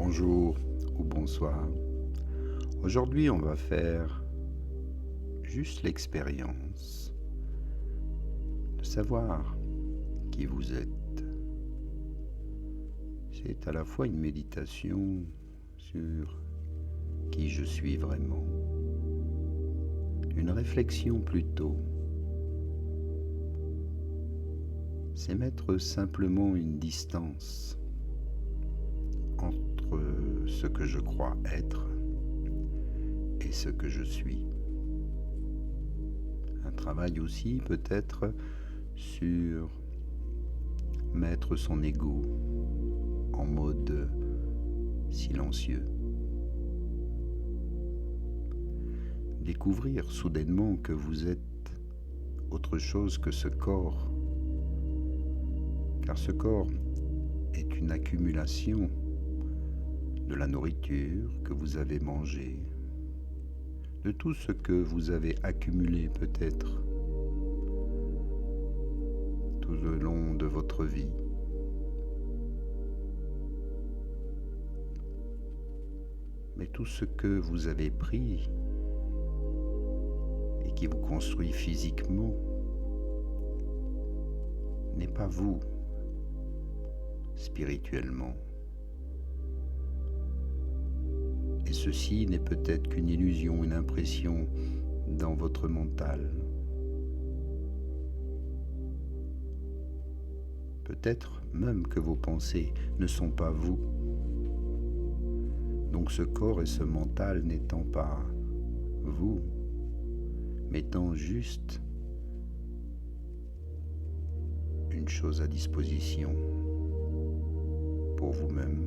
Bonjour ou bonsoir. Aujourd'hui, on va faire juste l'expérience de savoir qui vous êtes. C'est à la fois une méditation sur qui je suis vraiment, une réflexion plutôt. C'est mettre simplement une distance entre ce que je crois être et ce que je suis. Un travail aussi peut-être sur mettre son ego en mode silencieux. Découvrir soudainement que vous êtes autre chose que ce corps, car ce corps est une accumulation de la nourriture que vous avez mangée, de tout ce que vous avez accumulé peut-être tout au long de votre vie. Mais tout ce que vous avez pris et qui vous construit physiquement n'est pas vous spirituellement. Et ceci n'est peut-être qu'une illusion, une impression dans votre mental. Peut-être même que vos pensées ne sont pas vous. Donc ce corps et ce mental n'étant pas vous, mais étant juste une chose à disposition pour vous-même.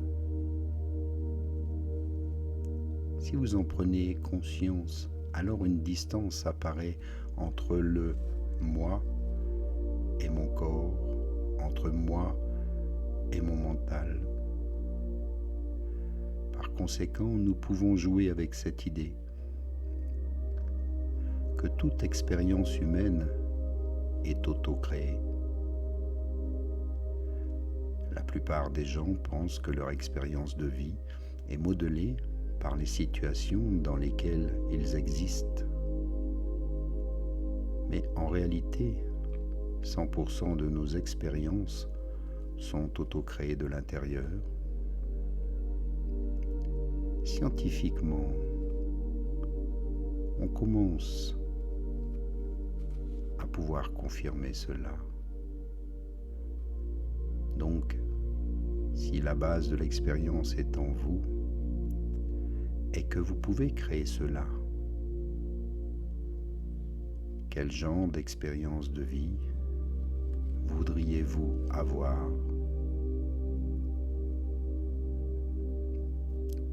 Si vous en prenez conscience, alors une distance apparaît entre le moi et mon corps, entre moi et mon mental. Par conséquent, nous pouvons jouer avec cette idée que toute expérience humaine est auto-créée. La plupart des gens pensent que leur expérience de vie est modelée par les situations dans lesquelles ils existent. Mais en réalité, 100% de nos expériences sont auto-créées de l'intérieur. Scientifiquement, on commence à pouvoir confirmer cela. Donc, si la base de l'expérience est en vous, et que vous pouvez créer cela, quel genre d'expérience de vie voudriez-vous avoir?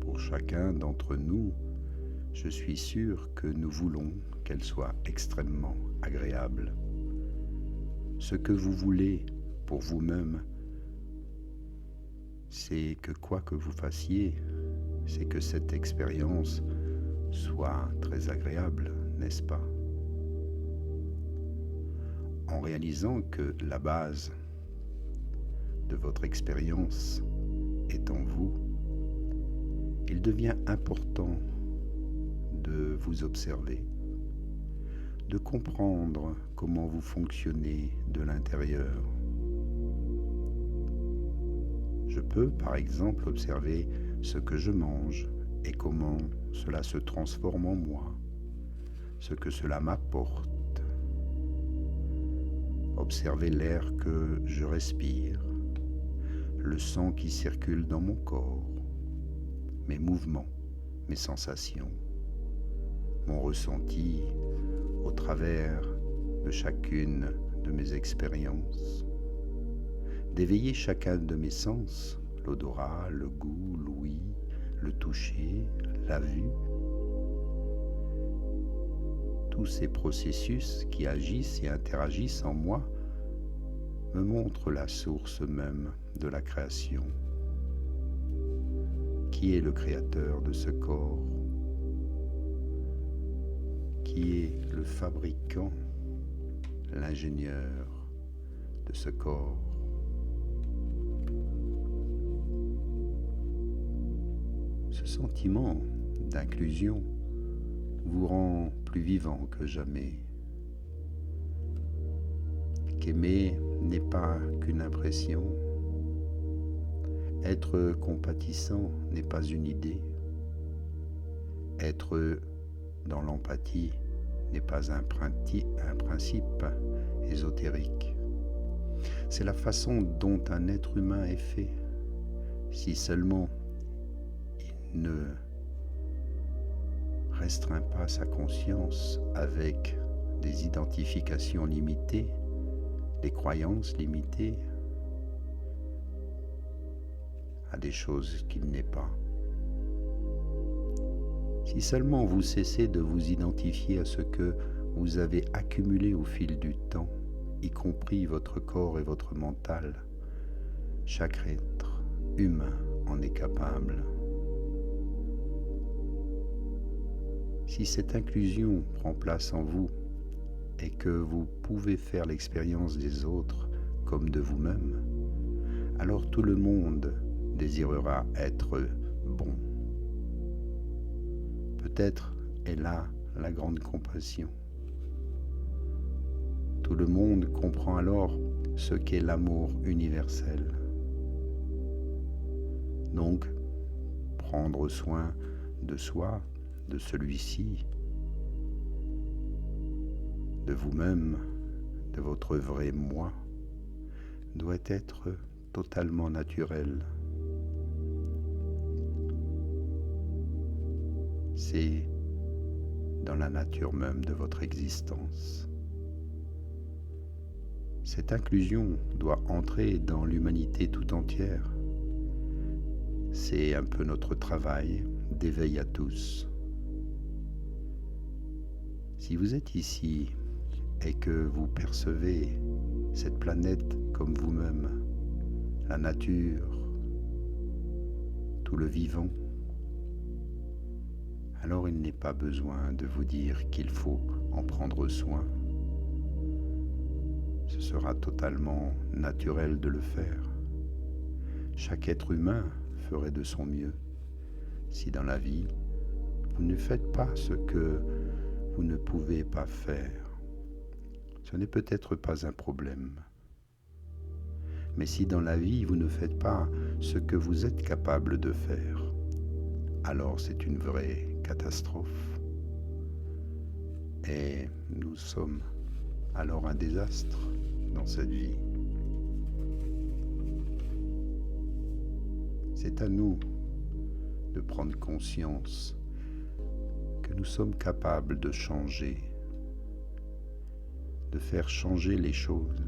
Pour chacun d'entre nous, je suis sûr que nous voulons qu'elle soit extrêmement agréable. Ce que vous voulez pour vous-même, c'est que quoi que vous fassiez, c'est que cette expérience soit très agréable, n'est-ce pas? En réalisant que la base de votre expérience est en vous, il devient important de vous observer, de comprendre comment vous fonctionnez de l'intérieur. Je peux, par exemple, observer ce que je mange et comment cela se transforme en moi, ce que cela m'apporte. Observer l'air que je respire, le sang qui circule dans mon corps, mes mouvements, mes sensations, mon ressenti au travers de chacune de mes expériences, d'éveiller chacun de mes sens, l'odorat, le goût, l'ouïe, le toucher, la vue. Tous ces processus qui agissent et interagissent en moi me montrent la source même de la création. Qui est le créateur de ce corps? Qui est le fabricant, l'ingénieur de ce corps? Ce sentiment d'inclusion vous rend plus vivant que jamais. Qu'aimer n'est pas qu'une impression. Être compatissant n'est pas une idée. Être dans l'empathie n'est pas un principe ésotérique. C'est la façon dont un être humain est fait. Si seulement il ne restreint pas sa conscience avec des identifications limitées, des croyances limitées à des choses qu'il n'est pas. Si seulement vous cessez de vous identifier à ce que vous avez accumulé au fil du temps, y compris votre corps et votre mental, chaque être humain en est capable. Si cette inclusion prend place en vous et que vous pouvez faire l'expérience des autres comme de vous-même, alors tout le monde désirera être bon. Peut-être est là la grande compassion. Tout le monde comprend alors ce qu'est l'amour universel. Donc, prendre soin de soi, de celui-ci, de vous-même, de votre vrai moi, doit être totalement naturel. C'est dans la nature même de votre existence. Cette inclusion doit entrer dans l'humanité tout entière. C'est un peu notre travail d'éveil à tous. Si vous êtes ici et que vous percevez cette planète comme vous-même, la nature, tout le vivant, alors il n'est pas besoin de vous dire qu'il faut en prendre soin. Ce sera totalement naturel de le faire. Chaque être humain ferait de son mieux si dans la vie, vous ne faites pas ce que vous ne pouvez pas faire. Ce n'est peut-être pas un problème. Mais si dans la vie, vous ne faites pas ce que vous êtes capable de faire, alors c'est une vraie catastrophe. Et nous sommes alors un désastre dans cette vie. C'est à nous de prendre conscience que nous sommes capables de changer, de faire changer les choses.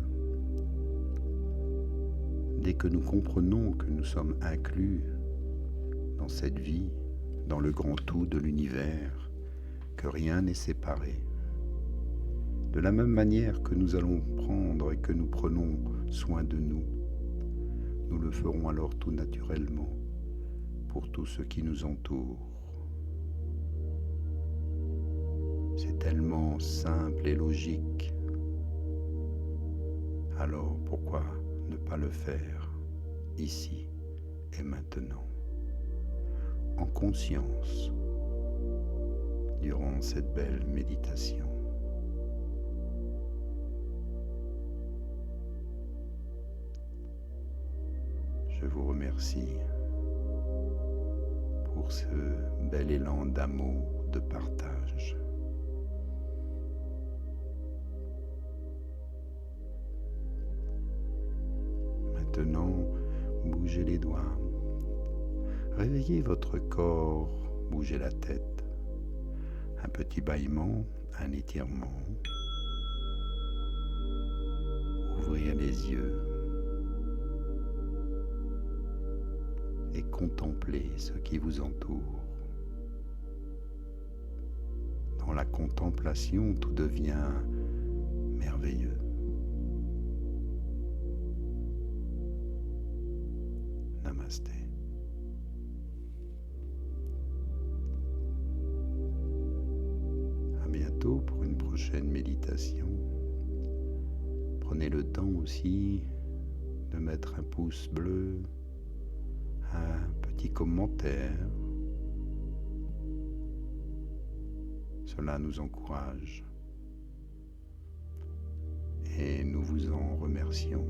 Dès que nous comprenons que nous sommes inclus dans cette vie, dans le grand tout de l'univers, que rien n'est séparé, de la même manière que nous allons prendre et que nous prenons soin de nous, nous le ferons alors tout naturellement pour tout ce qui nous entoure. C'est tellement simple et logique. Alors pourquoi ne pas le faire ici et maintenant, en conscience, durant cette belle méditation. Je vous remercie pour ce bel élan d'amour, de partage. Maintenant, bougez les doigts. Réveillez votre corps, bougez la tête. Un petit bâillement, un étirement. Ouvrir les yeux. Et contempler ce qui vous entoure. Dans la contemplation, tout devient merveilleux. Namasté. À bientôt pour une prochaine méditation. Prenez le temps aussi de mettre un pouce bleu, un petit commentaire Cela nous encourage et nous vous en remercions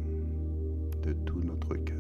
de tout notre cœur.